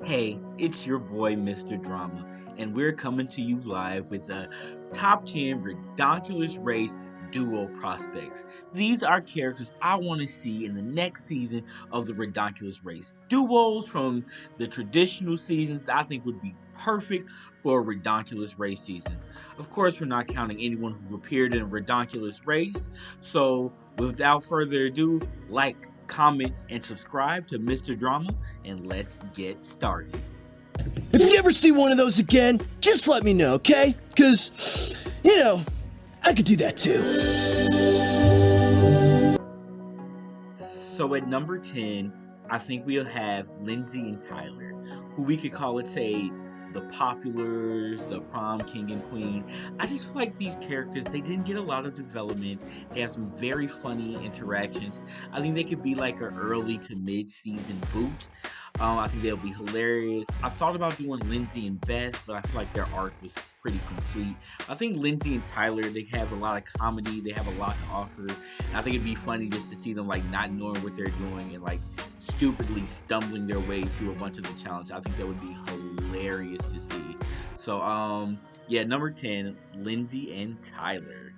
Hey, it's your boy, Mr. Drama, and we're coming to you live with the top 10 Ridonculous Race duo prospects. These are characters I want to see in the next season of the Ridonculous Race. Duos from the traditional seasons that I think would be perfect for a Ridonculous Race season. Of course, we're not counting anyone who appeared in a Ridonculous Race, so without further ado, like, comment, and subscribe to Mr. Drama, and let's get started. If you ever see one of those again, just let me know, okay? Because, I could do that too. So at number 10, I think we'll have Lindsay and Tyler, who we could call it, say, the populars, the prom king and queen. I just feel like these characters, they didn't get a lot of development. They have some very funny interactions. I think they could be like an early to mid-season boot. I think they'll be hilarious. I thought about doing Lindsay and Beth, but I feel like their arc was pretty complete. I think Lindsay and Tyler, they have a lot of comedy. They have a lot to offer. And I think it'd be funny just to see them like not knowing what they're doing and like stupidly stumbling their way through a bunch of the challenges. I think that would be hilarious to see. So, yeah, number 10, Lindsay and Tyler.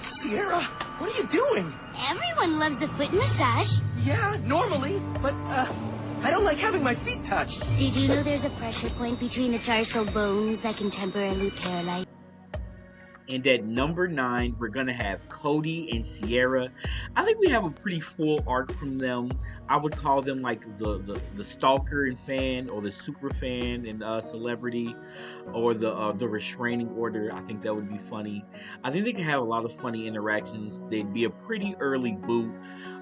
Sierra, what are you doing? Everyone loves a foot massage. Yeah, normally, but, I don't like having my feet touched. Did you know there's a pressure point between the tarsal bones that can temporarily paralyze? And at number 9, we're going to have Cody and Sierra. I think we have a pretty full arc from them. I would call them like the stalker and fan, or the super fan and celebrity, or the restraining order. I think that would be funny. I think they could have a lot of funny interactions. They'd be a pretty early boot.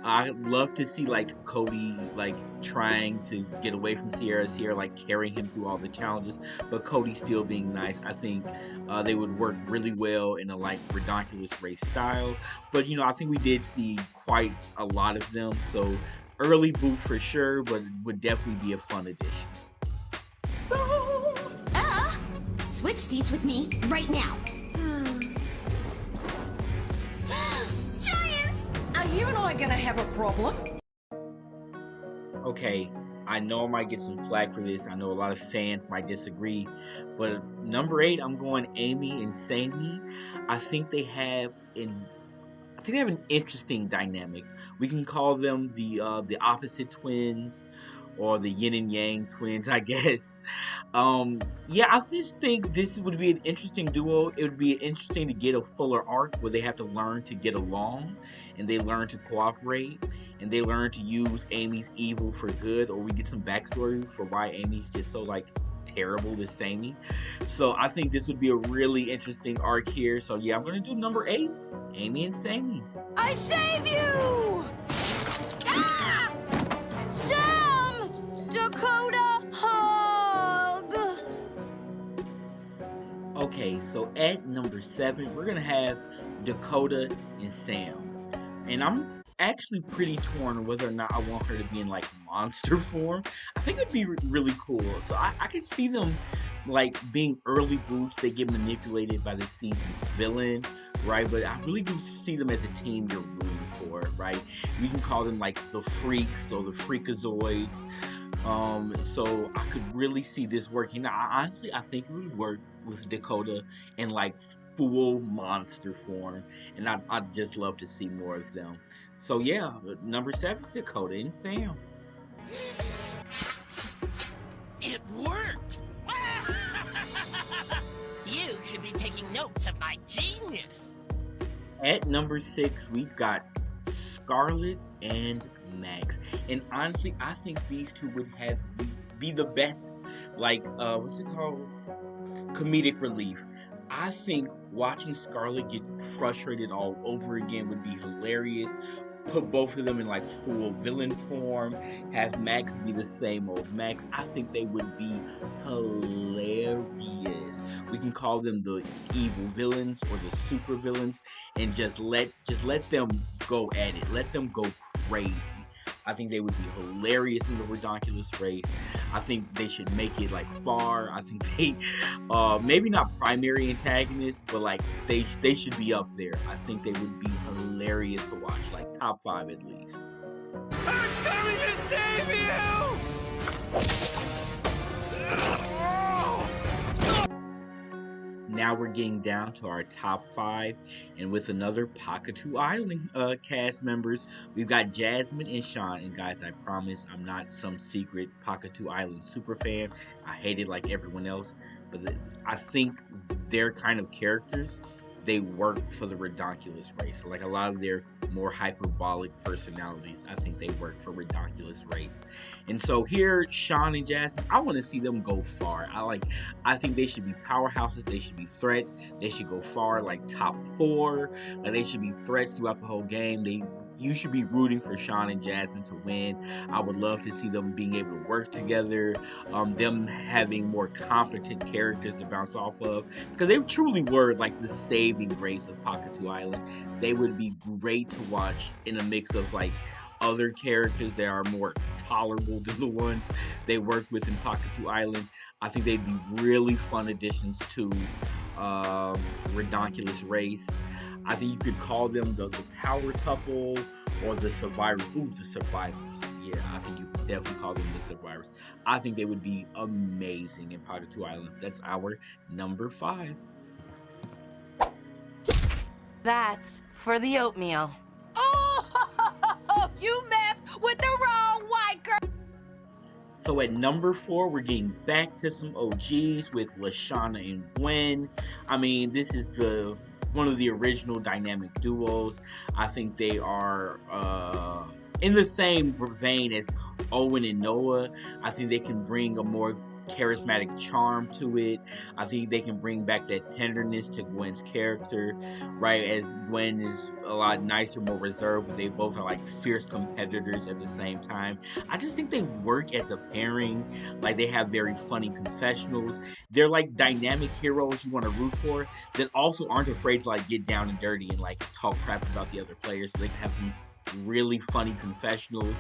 I'd love to see like Cody like trying to get away from Sierra like carrying him through all the challenges, but Cody still being nice. I think they would work really well in a like Ridonculous Race style. But I think we did see quite a lot of them, so early boot for sure, but would definitely be a fun addition. Switch seats with me right now. Giants! You and I are gonna have a problem. Okay, I know I might get some flack for this. I know a lot of fans might disagree, but number 8, I'm going Amy and Sammy. I think they have an interesting dynamic. We can call them the opposite twins, or the yin and yang twins, I guess. Yeah, I just think this would be an interesting duo. It would be interesting to get a fuller arc where they have to learn to get along, and they learn to cooperate, and they learn to use Amy's evil for good, or we get some backstory for why Amy's just so like terrible to Sammy. So I think this would be a really interesting arc here. So yeah, I'm gonna do number 8, Amy and Sammy. I save you! Ah! Sam! Dakota, hug! Okay, so at number 7, we're gonna have Dakota and Sam. And I'm actually pretty torn on whether or not I want her to be in like monster form. I think it'd be really cool. So I could see them like being early boots. They get manipulated by the season villain, right? But I really do see them as a team you're rooting for, right? We can call them like the freaks or the freakazoids. So I could really see this working. Now, honestly, I think it would work with Dakota in like full monster form, and I'd just love to see more of them. So yeah, number 7, Dakota and Sam. It worked! You should be taking notes of my genius. At number 6, we've got Scarlett and Max. And honestly, I think these two would be the best, like, what's it called? Comedic relief. I think watching Scarlett get frustrated all over again would be hilarious. Put both of them in like full villain form. Have Max be the same old Max. I think they would be hilarious. We can call them the evil villains or the super villains, and just let them go at it. Let them go crazy. I think they would be hilarious in the Ridonculous Race. I think they should make it like far. I think they, maybe not primary antagonists, but like they should be up there. I think they would be hilarious to watch, like top 5 at least. I'm coming to save you! now we're getting down to our top 5, and with another Pakatu Island cast members, we've got Jasmine and Sean. And guys, I promise I'm not some secret Pakatu Island super fan. I hate it like everyone else, but I think their kind of characters, they work for the Ridonculous Race. Like a lot of their more hyperbolic personalities, I think they work for Ridonculous Race. And so here, Sean and Jasmine, I want to see them go far. I think they should be powerhouses. They should be threats. They should go far, like top 4. Like they should be threats throughout the whole game. You should be rooting for Sean and Jasmine to win. I would love to see them being able to work together, them having more competent characters to bounce off of, because they truly were like the saving grace of Pakatu Island. They would be great to watch in a mix of like other characters that are more tolerable than the ones they worked with in Pakatu Island. I think they'd be really fun additions to Ridonculous Race. I think you could call them the power couple or the survivors. Ooh, the survivors. Yeah, I think you could definitely call them the survivors. I think they would be amazing in Pakatu Island. That's our number 5. That's for the oatmeal. Oh, you messed with the wrong white girl. So at number 4, we're getting back to some OGs with Lashana and Gwen. I mean, this is one of the original dynamic duos. I think they are in the same vein as Owen and Noah. I think they can bring a more charismatic charm to it. I think they can bring back that tenderness to Gwen's character, right? As Gwen is a lot nicer, more reserved, but they both are like fierce competitors at the same time. I just think they work as a pairing. Like they have very funny confessionals. They're like dynamic heroes you want to root for that also aren't afraid to like get down and dirty and like talk crap about the other players, so they can have some really funny confessionals.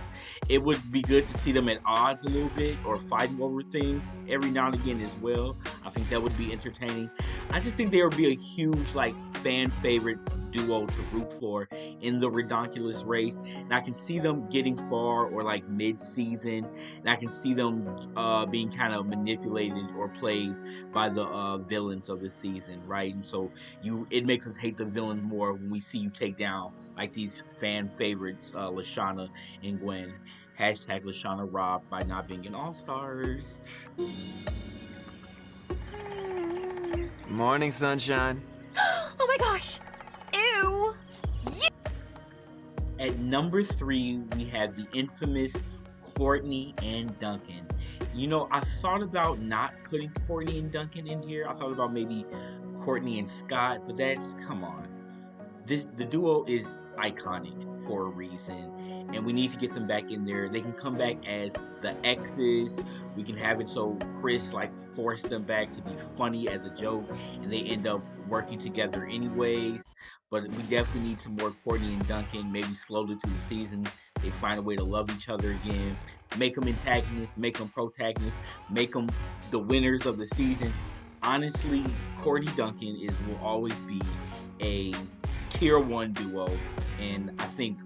It would be good to see them at odds a little bit or fighting over things every now and again as well. I think that would be entertaining. I just think they would be a huge like fan favorite duo to root for in the Ridonculous Race, and I can see them getting far or like mid-season, and I can see them being kind of manipulated or played by the villains of the season, right? And so it makes us hate the villain more when we see you take down like these fan favorites, Lashana and Gwen. Hashtag Lashana robbed by not being an All-Stars. Morning, sunshine. Oh my gosh. Ew. At number 3, we have the infamous Courtney and Duncan. You know, I thought about not putting Courtney and Duncan in here. I thought about maybe Courtney and Scott, but come on. The duo is iconic for a reason, and we need to get them back in there. They can come back as the exes. We can have it so Chris like forced them back to be funny as a joke, and they end up working together anyways. But we definitely need some more Courtney and Duncan. Maybe slowly through the season, they find a way to love each other again. Make them antagonists, make them protagonists, make them the winners of the season. Honestly, Courtney Duncan will always be a tier 1 duo, and I think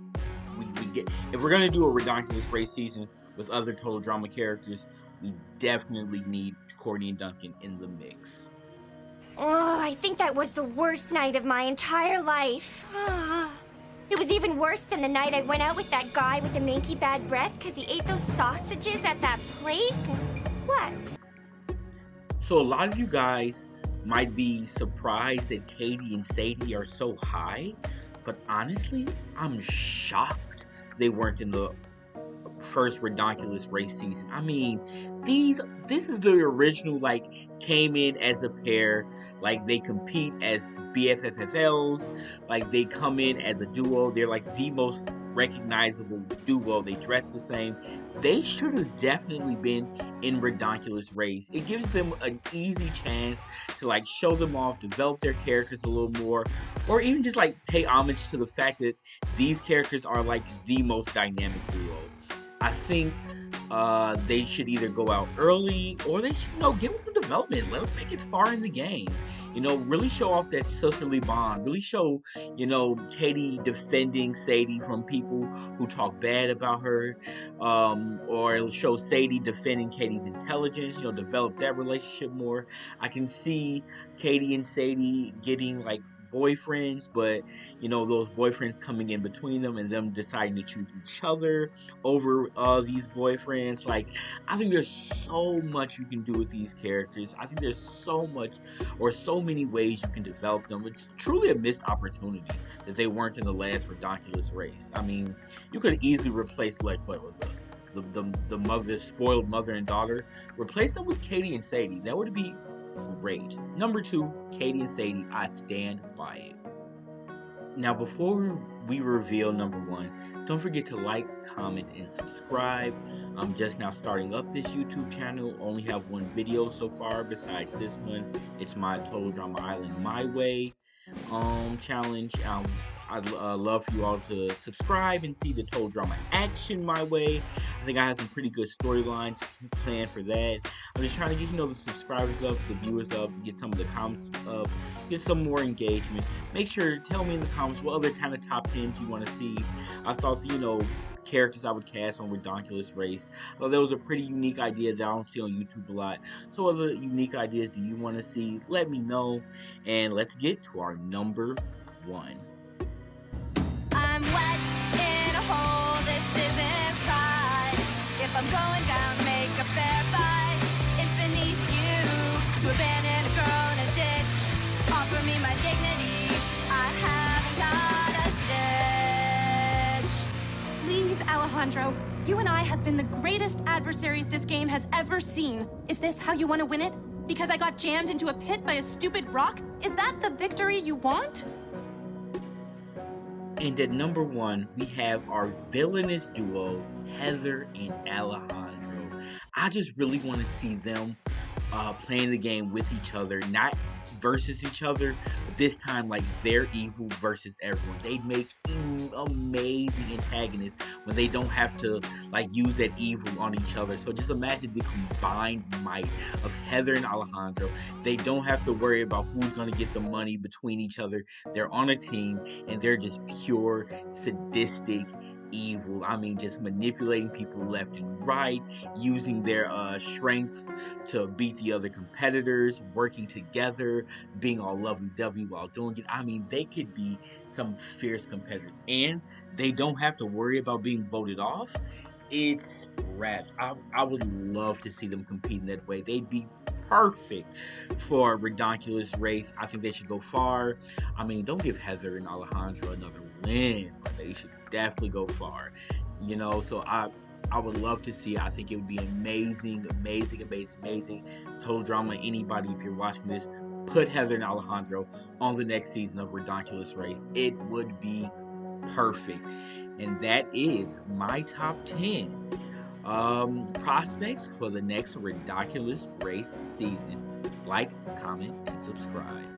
if we're gonna do a Ridonculous Race season with other Total Drama characters, we definitely need Courtney and Duncan in the mix. Oh, I think that was the worst night of my entire life. It was even worse than the night I went out with that guy with the manky bad breath because he ate those sausages at that place. What? So a lot of you guys might be surprised that Katie and Sadie are so high, but honestly, I'm shocked they weren't in the first Ridonculous Race season. I mean, this is the original, like, came in as a pair, like, they compete as BFFFLs, like, they come in as a duo, they're, like, the most recognizable duo, they dress the same. They should have definitely been in Ridonculous Race. It gives them an easy chance to, like, show them off, develop their characters a little more, or even just, like, pay homage to the fact that these characters are, like, the most dynamic duo. I think They should either go out early or they should, give them some development. Let them make it far in the game. Really show off that sisterly bond. Really show, Katie defending Sadie from people who talk bad about her, or it'll show Sadie defending Katie's intelligence. Develop that relationship more. I can see Katie and Sadie getting like boyfriends, but those boyfriends coming in between them and them deciding to choose each other over these boyfriends. Like, I think there's so much you can do with these characters. I think there's so much, or so many ways you can develop them. It's truly a missed opportunity that they weren't in the last Ridonculous Race. I mean, you could easily replace like what the mother, spoiled mother and daughter, replace them with Katie and Sadie. That would be great. Number 2, Katie and Sadie. I stand by it. Now, before we reveal number 1, don't forget to like, comment, and subscribe. I'm just now starting up this YouTube channel. Only have one video so far besides this one. It's my Total Drama Island My Way challenge. I'd love for you all to subscribe and see the Total Drama Action My Way. I think I have some pretty good storylines planned for that. I'm just trying to get, the subscribers up, the viewers up, get some of the comments up, get some more engagement. Make sure, tell me in the comments what other kind of top 10s you want to see. I thought, characters I would cast on Ridonculous Race. Well, there was a pretty unique idea that I don't see on YouTube a lot. So what other unique ideas do you want to see? Let me know. And let's get to our number 1. I'm wedged in a hole, this isn't right. If I'm going down, make a fair fight. It's beneath you to abandon a girl in a ditch. Offer me my dignity, I haven't got a stitch. Please, Alejandro. You and I have been the greatest adversaries this game has ever seen. Is this how you want to win it? Because I got jammed into a pit by a stupid rock? Is that the victory you want? And at number 1, we have our villainous duo, Heather and Alejandro. I just really want to see them playing the game with each other, not versus each other, but this time like they're evil versus everyone. They make amazing antagonists when they don't have to like use that evil on each other. So just imagine the combined might of Heather and Alejandro. They don't have to worry about who's going to get the money between each other. They're on a team and they're just pure sadistic evil. I mean, just manipulating people left and right, using their strength to beat the other competitors, working together, being all lovey-dovey while doing it. I mean, they could be some fierce competitors, and they don't have to worry about being voted off. It's raps. I would love to see them compete in that way. They'd be perfect for Ridonculous Race. I think they should go far. I mean, don't give Heather and Alejandro another win, but they should definitely go far. So I would love to see it. I think it would be amazing. Total Drama, anybody, if you're watching this, put Heather and Alejandro on the next season of Ridonculous Race. It would be perfect. And that is my top 10 prospects for the next Ridonculous Race season. Like, comment, and subscribe.